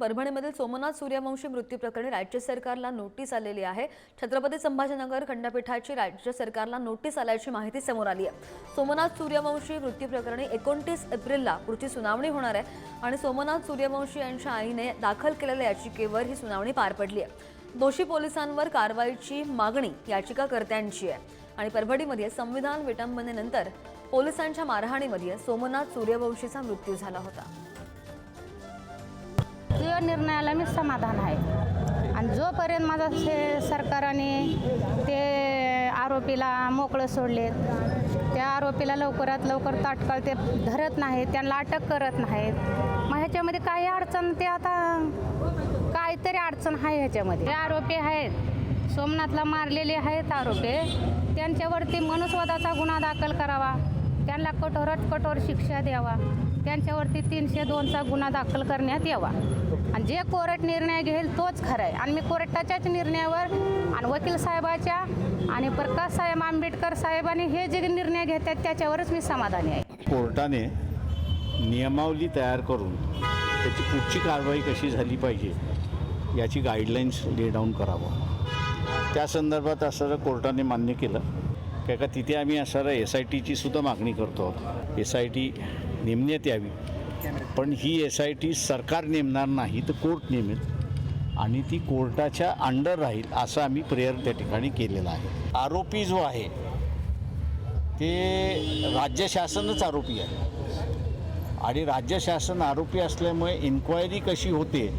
परभणीमधील सोमनाथ सूर्यवंशी मृत्यू प्रकरणी राज्य सरकारला नोटीस आलेली आहे। छत्रपती संभाजीनगर खंडपीठाची राज्य सरकारला नोटीस आल्याची माहिती समोर आली आहे। सोमनाथ सूर्यवंशी मृत्यू प्रकरणी 29 एप्रिलला पुढची सुनावणी होणार आहे आणि सोमनाथ सूर्यवंशी यांच्या आईने दाखल केलेल्या याचिकेवर ही सुनावणी पार पडली आहे। दोषी पोलिसांवर कारवाईची मागणी याचिकाकर्त्यांची आहे आणि परभणीमध्ये संविधान विटंबनेनंतर पोलिसांच्या मारहाणीमध्ये सोमनाथ सूर्यवंशीचा मृत्यू झाला होता। या निर्णयाला मी समाधान आहे आणि जोपर्यंत माझा सरकारने ते आरोपीला मोकळं सोडले, त्या आरोपीला लवकरात लवकर तात्काळ ते धरत नाहीत, त्यांना अटक करत नाहीत, मग ह्याच्यामध्ये काही अडचण, ते आता काहीतरी अडचण आहे ह्याच्यामध्ये। जे आरोपी आहेत, सोमनाथला मारलेले आहेत आरोपी, त्यांच्यावरती मनुस्वादाचा गुन्हा दाखल करावा, त्यांना कठोरात कठोर शिक्षा द्यावा, त्यांच्यावरती 302चा गुन्हा दाखल करण्यात यावा आणि जे कोर्ट निर्णय घेईल तोच खरा आहे। आणि मी कोर्टाच्याच निर्णयावर आणि वकील साहेबाच्या आणि प्रकाश साहेब आंबेडकर साहेबांनी हे जे निर्णय घेतात त्याच्यावरच मी समाधानी आहे। कोर्टाने नियमावली तयार करून त्याची पुढची कारवाई कशी झाली पाहिजे याची गाईडलाईन्स ले डाऊन करावं, त्या संदर्भात असं कोर्टाने मान्य केलं का तिथे आम्ही असं SITची सुद्धा मागणी करतो। SIT नेमण्यात यावी, पण ही SIT सरकार नेमणार नाही तर कोर्ट नेमेल आणि ती कोर्टाच्या अंडर राहील असं आम्ही प्रेयर त्या ठिकाणी केलेलं आहे। आरोपी जो आहे ते राज्य शासनच आरोपी आहे आणि राज्य शासन आरोपी असल्यामुळे इन्क्वायरी कशी होते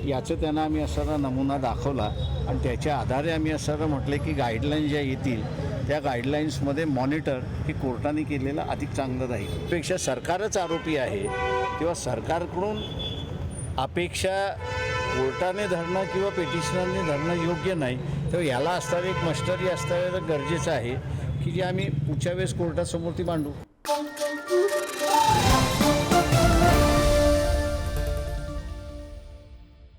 याचं त्यांना आम्ही असा नमुना दाखवला आणि त्याच्या आधारे आम्ही असं म्हटलं की गाईडलाईन ज्या येतील त्या गाईडलाईन्समध्ये मॉनिटर हे कोर्टाने केलेलं अधिक चांगलं राहील। पेक्षा सरकारच आरोपी आहे तेव्हा सरकारकडून अपेक्षा कोर्टाने धरणं किंवा पेटिशनरने धरणं योग्य नाही, तेव्हा याला असणारं एक मस्टरी असणं गरजेचं आहे की जे आम्ही पुढच्या वेळेस कोर्टासमोर ती मांडू।